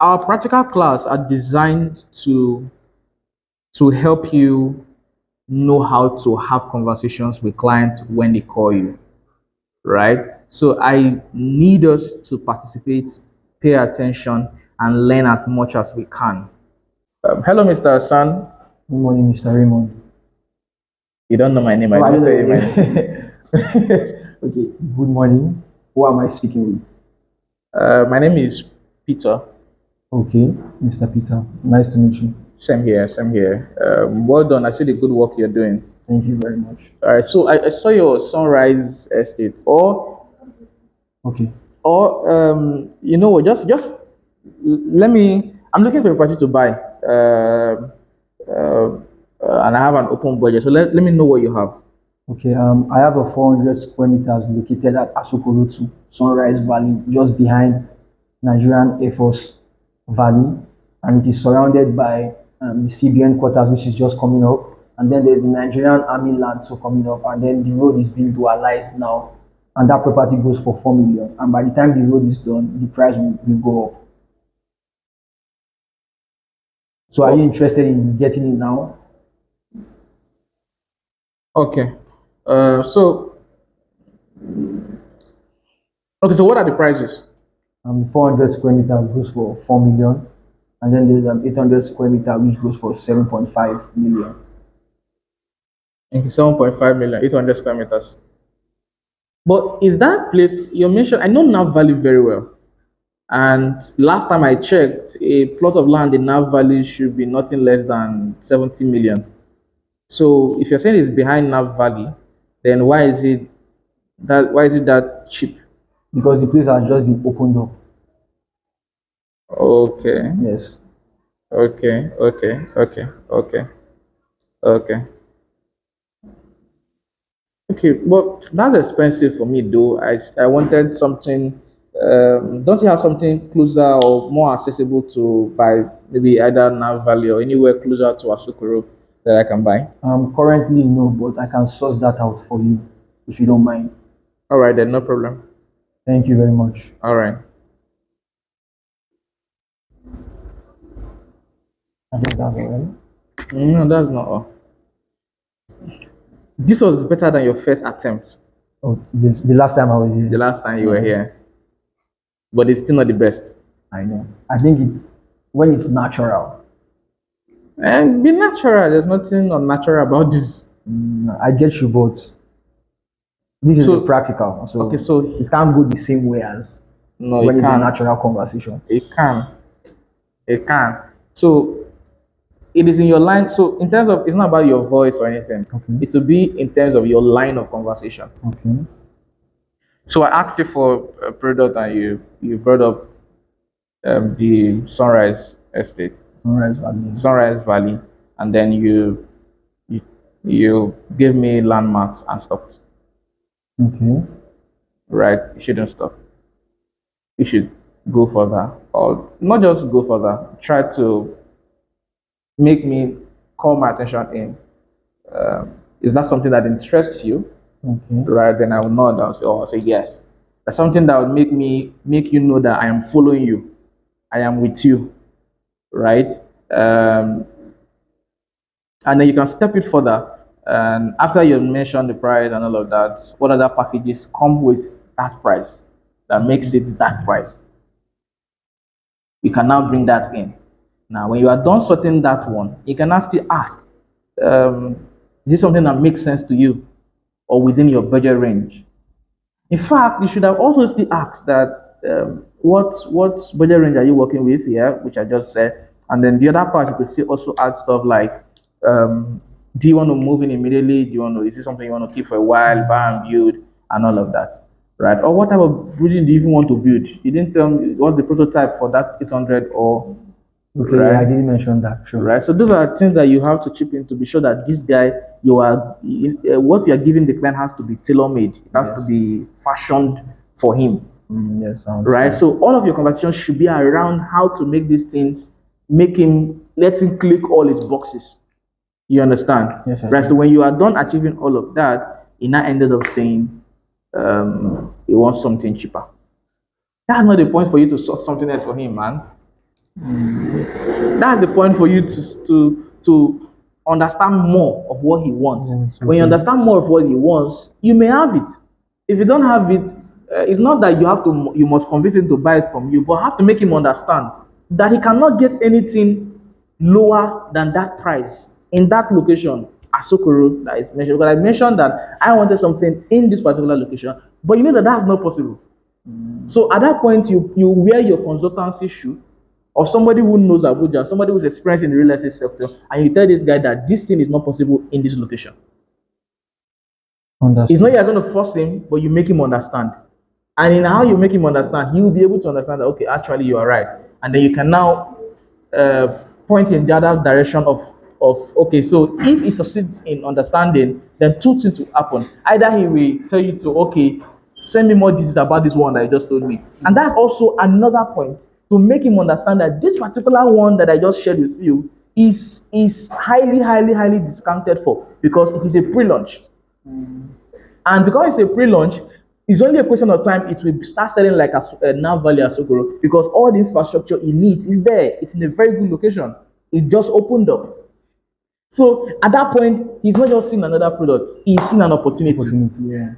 Our practical class are designed to help you know how to have conversations with clients when they call you, right? So I need us to participate, pay attention, and learn as much as we can. Hello, Mr. Hassan. Good morning, Mr. Raymond. You don't know my name. I Oh, I didn't don't know tell you your my name. name. Okay, good morning. Who am I speaking with? My name is Peter. Okay, Mr. Peter. Nice to meet you. Same here, same here. Well done. I see the good work you're doing. Thank you very much. All right. So I saw your Sunrise Estate, Okay, you know what? Just let me. I'm looking for a property to buy. And I have an open budget. So let me know what you have. okay. I have a 400 square meters located at Asokoro 2, Sunrise Valley, just behind Nigerian Air Force Valley, and it is surrounded by the CBN quarters, which is just coming up, and then there's the Nigerian Army land so coming up, and then the road is being dualized now, and that property goes for 4 million. And by the time the road is done, the price will go up. So, are you Oh, interested in getting it now? okay. So okay. So what are the prices? 400 square meters goes for 4 million, and then there's 800 square meter which goes for 7.5 million. 7.5 million, 800 square meters. But is that place you mentioned? I know Nav Valley very well. And last time I checked, a plot of land in Nav Valley should be nothing less than 70 million. So if you're saying it's behind Nav Valley, then why is it that cheap? Because the place has just been opened up. Okay, Yes. okay. Okay, but that's expensive for me though. I wanted something. Don't you have something closer or more accessible to buy? Maybe either Nav Valley or anywhere closer to Asukuro that I can buy. Currently no, but I can source that out for you if you don't mind. All right, then no problem. Thank you very much. All right. I think that's all right. No, that's not all. This was better than your first attempt Oh, the last time I was the here. last time you were Yeah, here, but it's still not the best. I know. I think it's when it's natural. And be natural. There's nothing unnatural about this. I get you, but this is the So, practical, okay, so so it can't go the same way as no, when it it's a can. natural conversation. It can. It can. So it is in your line. So in terms of, it's not about your voice or anything. Okay. It will be in terms of your line of conversation. Okay. So I asked you for a product, and you brought up the Sunrise Estate, Sunrise Valley. Sunrise Valley, and then you you gave me landmarks and stopped. Okay. Right? You shouldn't stop. You should go further, or not just go further. Try to make me call my attention in. Is that something that interests you? Okay. Right? Then I will nod. I'll say yes. That's something that would make you know that I am following you. I am with you. Right? Um, and then you can step it further. And after you mention the price and all of that, what other packages come with that price that makes it that price? You can now bring that in. Now, when you are done sorting that one, you can now still ask, um, is this something that makes sense to you or within your budget range? In fact, you should have also still asked that what budget range are you working with here, which I just said, and then the other part you could still also add stuff like, um, do you want to move in immediately? Do you want to? Is this something you want to keep for a while, buy and build, and all of that, right? Or what type of building do you even want to build? You didn't tell me what's the prototype for that 800 or Okay. Yeah, I right, didn't mention that. Sure. right. So those are things that you have to chip in to be sure that this guy what you are giving the client has to be tailor made. It has to Yes. be fashioned for him, Yes, I right? understand. So all of your conversations should be around how to make this thing, let him click all his boxes. You understand, Yes, I right? So do. when you are done achieving all of that, he now ended up saying he wants something cheaper. That's not the point for you to sort something else for him, man. That's the point for you to understand more of what he wants. Once, When you okay. understand more of what he wants, you may have it. If you don't have it, it's not that you must convince him to buy it from you, but have to make him understand that he cannot get anything lower than that price in that location, Asokoro, that is mentioned. Because I mentioned that I wanted something in this particular location, but you know that that's not possible. So at that point, you wear your consultancy shoe of somebody who knows Abuja, somebody who's experienced in the real estate sector, and you tell this guy that this thing is not possible in this location. It's not Understood. you're going to force him, but you make him understand. And in how you make him understand, he will be able to understand that, okay, actually you are right. And then you can now uh, point in the other direction of okay, so if he succeeds in understanding, then two things will happen. Either he will tell you to, okay, send me more details about this one that you just told me. And that's also another point to make him understand that this particular one that I just shared with you is highly discounted for because it is a pre-launch. And because it's a pre-launch, it's only a question of time it will start selling like a now Valley Asokoro because all the infrastructure it needs is there. It's in a very good location. It just opened up. So at that point, he's not just seeing another product, he's seeing an opportunity. Opportunity, yeah.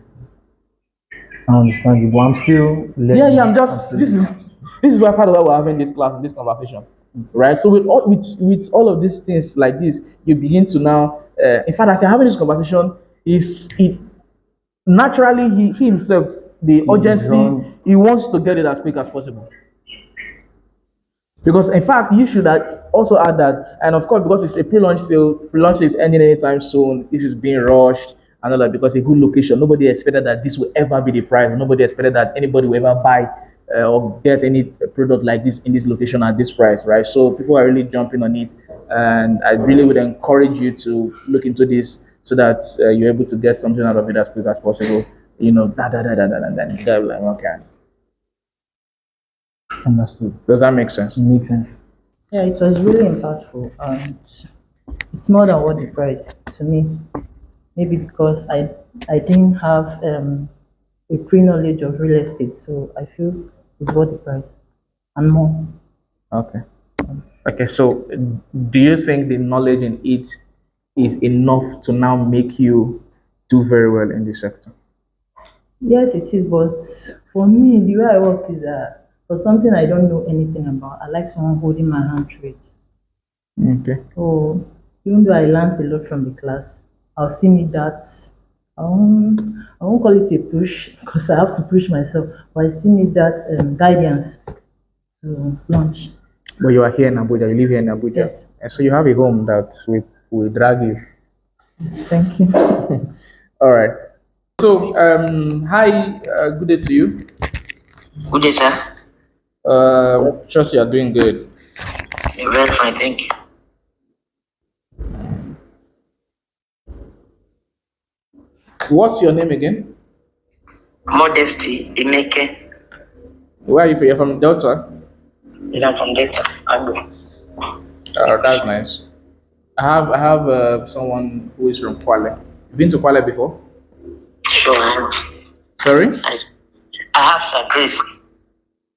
I understand you, but I'm still Yeah, learning. I'm I'm just still this is learning. this is why part of why we're having this class, this conversation, right? So with all of these things like this, you begin to now. In fact, as you're having this conversation, is it naturally he himself the You'll be urgency drawn. he wants to get it as quick as possible. Because in fact, you should also add that, and of course, because it's a pre-launch sale, pre-launch is ending anytime soon. This is being rushed and all that because a good location. Nobody expected that this will ever be the price. Nobody expected that anybody will ever buy or get any product like this in this location at this price, right? So people are really jumping on it, and I really would encourage you to look into this so that you're able to get something out of it as quick as possible. You know, and then you get like, okay, Understood. does that make sense? It makes sense. Yeah, it was really impactful, and it's more than worth the price to me. Maybe because I didn't have a pre-knowledge of real estate, so I feel it's worth the price and more. Okay. Okay, so do you think the knowledge in it is enough to now make you do very well in this sector? Yes, it is, but for me, the way I work is that for something I don't know anything about, I like someone holding my hand through it. Okay. So even though I learned a lot from the class, I'll still need that. I won't call it a push because I have to push myself, but I still need that guidance to launch. But you are here in Abuja, you live here in Abuja. Yes, And so you have a home that will drag you. thank you. All right. So, hi, good day to you. Good day, sir. Trust you are doing good. Very fine, thank you. What's your name again? Modesty, Emeke. Where are you from? You're from Delta? Is I'm from Delta. That's nice. I have someone who is from Kwale. You been to Kwale before? Sure, I have. Sorry? I have, sir, Grace.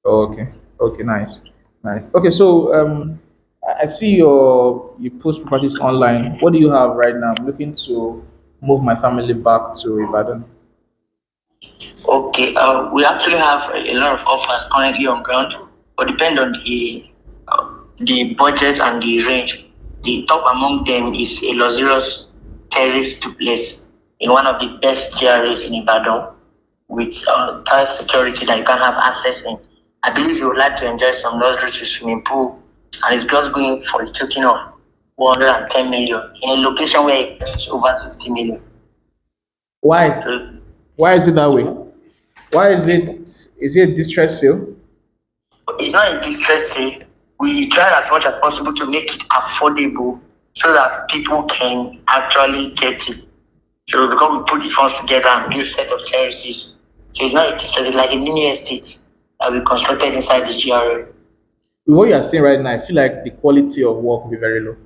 Oh, okay. Okay, nice. Nice. Okay, so I see you post properties online. What do you have right now? I'm looking to move my family back to Ibadan. Okay, we actually have a lot of offers currently on ground, but depend on the budget and the range. The top among them is a luxurious terrace duplex in one of the best GRAs in Ibadan with tight security that you can have access in. I believe you would like to enjoy some luxury to swimming pool, and it's just going for a token of 110 million in a location where it's over 60 million. Why? So Why is it that way? Why is it a distress sale? it's not a distress sale. We try as much as possible to make it affordable so that people can actually get it. So because we put the funds together and build set of terraces, so it's not a distress, it's like a mini estate that we constructed inside the GRA. With what you are saying right now, I feel like the quality of work will be very low.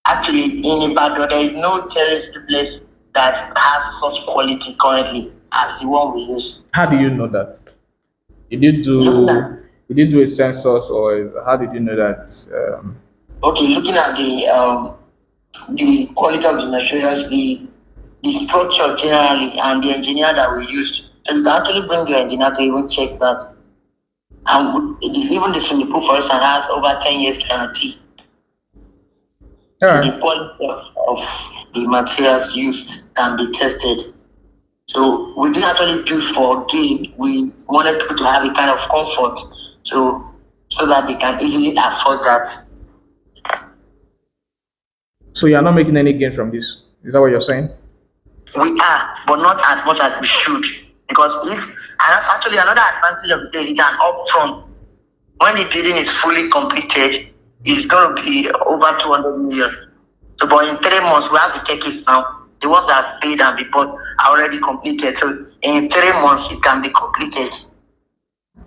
Actually, in Ibadan, there is no terrace place that has such quality currently as the one we use. How do you know that? Did you Looking do at Did you do a census, or how did you know that? Okay, looking at the quality of the materials, the structure generally, and the engineer that we used. So you can actually bring your engineer to even check that. And even the swimming pool, for instance, has over 10 years guarantee. All So right. the quality of the materials used can be tested. So we didn't actually build for gain. We wanted people to have a kind of comfort, so that they can easily afford that. So you're not making any gain from this. Is that what you're saying? We are, but not as much as we should. Because and that's actually another advantage of this is an upfront. When the building is fully completed, it's going to be over 200 million. So, but in 3 months, we have the tickets now. The ones that have paid and been bought are already completed. So, in 3 months, it can be completed.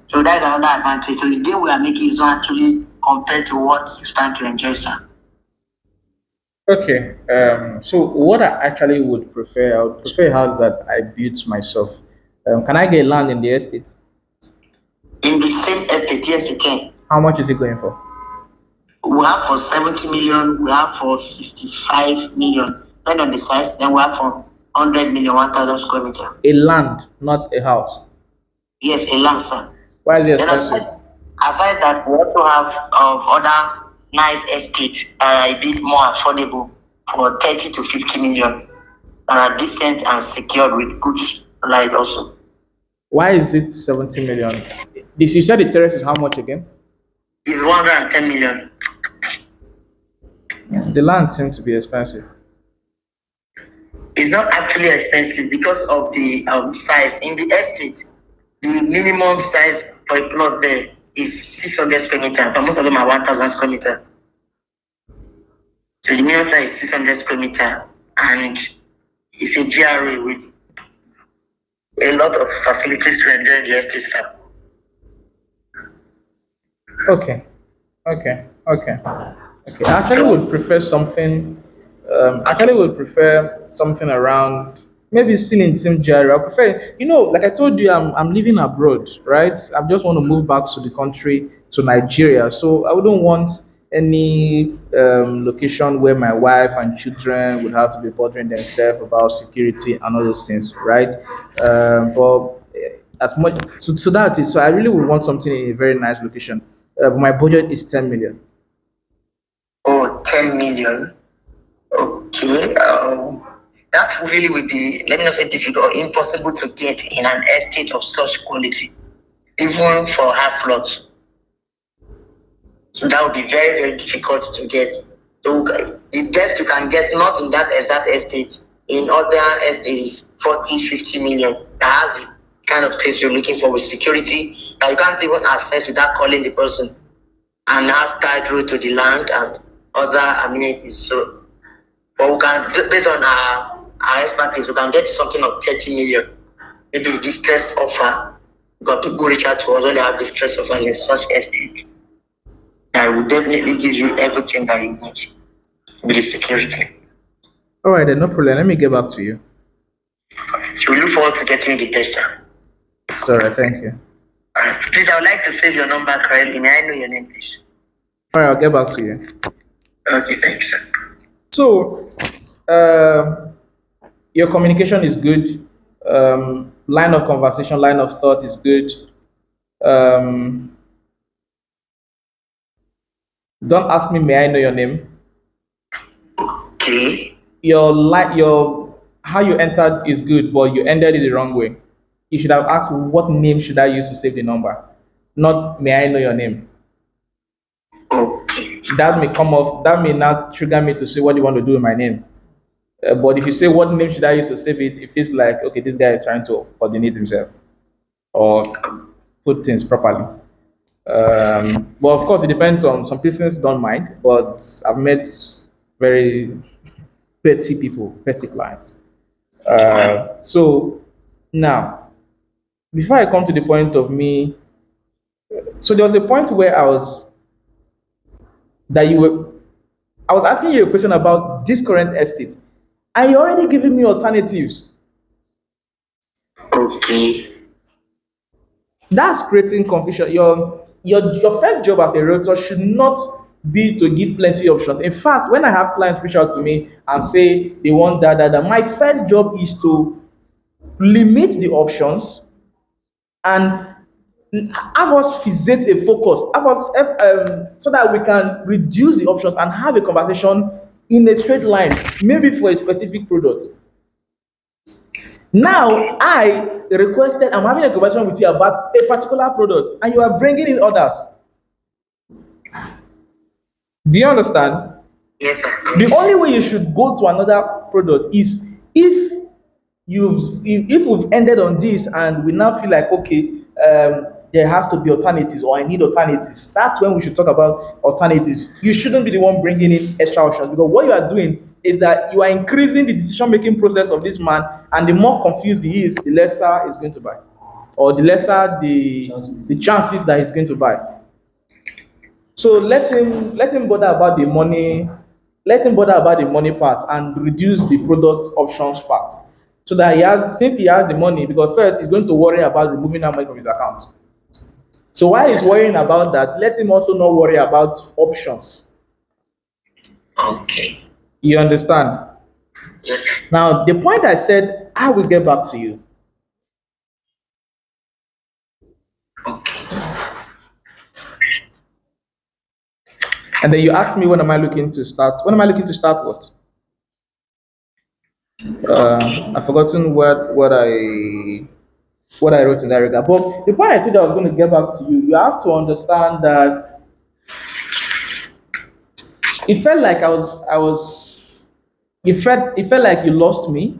So, that's another advantage. So, the gain we are making is not actually compared to what you stand to enjoy, sir. Okay. So what I actually would prefer, I would prefer a house that I built myself. Can I get land in the estate? In the same estate, yes, you can. How much is it going for? We have for 70 million, we have for 65 million, depending on the size. Then we have for 100 million, 1,000 square meter. A land, not a house. Yes, a land, sir. Why is it Then expensive? aside that, we also have other nice estates that are a bit more affordable for 30 to 50 million that are decent and secured with good light also. Why is it 70 million? This you said the terrace is how much again? It's 110 million. The land seems to be expensive. It's not actually expensive because of the size. In the estate, the minimum size for a plot there is 600 square meter, but most of them are 1,000 square meter. So the minimum size is 600 square meter, and it's a GRA with a lot of facilities to enjoy in the estate, sir. Okay. Okay. Okay. I actually would prefer something. Actually would prefer something around maybe still in the same genre. I prefer, like I told you, I'm living abroad, right? I just want to move back to the country, to Nigeria. So I wouldn't want any location where my wife and children would have to be bothering themselves about security and all those things, right? But as much so that is so I really would want something in a very nice location. My budget is 10 million. Oh, 10 million. Okay. That really would be, let me not say difficult or impossible to get in an estate of such quality, even for half plots. So that would be very, very difficult to get. So the best you can get, not in that exact estate, in other estates, 40, 50 million. That has the kind of taste you're looking for with security that you can't even access without calling the person, and has tied road to the land and other amenities. So, but we can, based on our expertise, we can get something of 30 million, maybe a distress offer. Because people reach out to us when they have distress offers in such estate. I will definitely give you everything that you need with the security. All right, then no problem. Let me get back to you. So we look forward to getting the best. Sorry, thank you. Please, I would like to save your number correctly. May I know your name, please? All right, I'll get back to you. Okay, thanks, sir. So, um, your communication is good. Line of conversation, line of thought is good. Um, don't ask me, may I know your name? Okay. Your how you entered is good, but you ended it the wrong way. You should have asked what name should I use to save the number, not may I know your name. Okay. That may come off. That may not trigger me to say what do you want to do with my name. But if you say what name should I use to save it, it feels like okay, this guy is trying to coordinate himself or put things properly. But of course, it depends on some persons don't mind, but I've met very petty people, petty clients. So now, before I come to the point of me, so there was a point where that you were, I was asking you a question about this current estate, and you're already giving me alternatives. Okay. That's creating confusion. your first job as a realtor should not be to give plenty options. In fact, when I have clients reach out to me and say they want that, my first job is to limit the options and have us fixate a focus, have us so that we can reduce the options and have a conversation in a straight line, maybe for a specific product. Now, I'm having a conversation with you about a particular product, and you are bringing in others. Do you understand? Yes, sir. The only way you should go to another product is if if we've ended on this and we now feel like okay, there has to be alternatives or I need alternatives. That's when we should talk about alternatives. You shouldn't be the one bringing in extra options, because what you are doing is that you are increasing the decision making process of this man, and the more confused he is, the lesser he's going to buy, or the lesser the chances that he's going to buy. So let him bother about the money, let him bother about the money part and reduce the product options part. So that since he has the money, because first he's going to worry about removing that money from his account. So while he's worrying about that, let him also not worry about options. Okay. You understand? Yes, sir. Now the point I said I will get back to you. Okay. And then you asked me when am I looking to start? When am I looking to start what? I've forgotten what I wrote in that regard. But the point I told you I was going to get back to you, you have to understand that it felt like it felt like you lost me.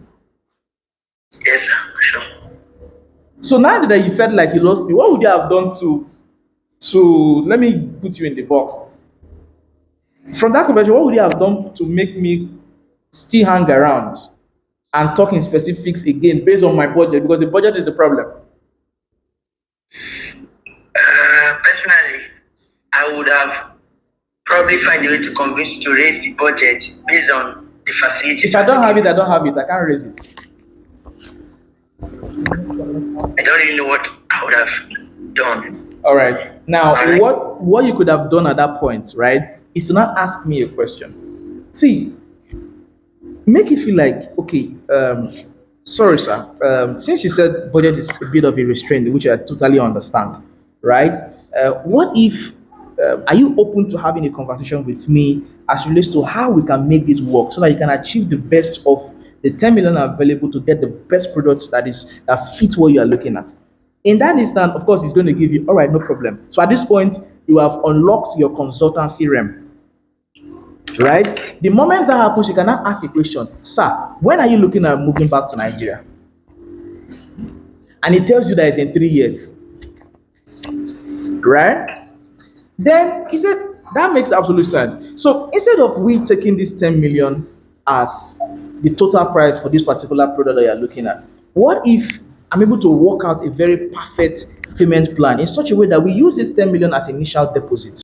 Yes, sir. Sure. So now that you felt like you lost me, what would you have done to let me put you in the box? From that conversation, what would you have done to make me still hang around and talk in specifics again based on my budget? Because the budget is the problem. Personally, I would have probably find a way to convince you to raise the budget based on the facilities. If I don't have it, I don't have it. I can't raise it. I don't really know what I would have done. All right. Now, All right. what you could have done at that point, right, is to not ask me a question. See, make it feel like, okay, sorry, sir. Since you said budget is a bit of a restraint, which I totally understand, right? What if, are you open to having a conversation with me as relates to how we can make this work so that you can achieve the best of the 10 million available to get the best products that fit what you are looking at? In that instant, of course, it's going to give you, all right, no problem. So at this point, you have unlocked your consultancy realm, right? The moment that happens, you cannot ask a question, sir, when are you looking at moving back to Nigeria? And it tells you that it's in 3 years, right? Then he said that makes absolute sense. So instead of we taking this 10 million as the total price for this particular product that you're looking at, what if I'm able to work out a very perfect payment plan in such a way that we use this 10 million as initial deposit?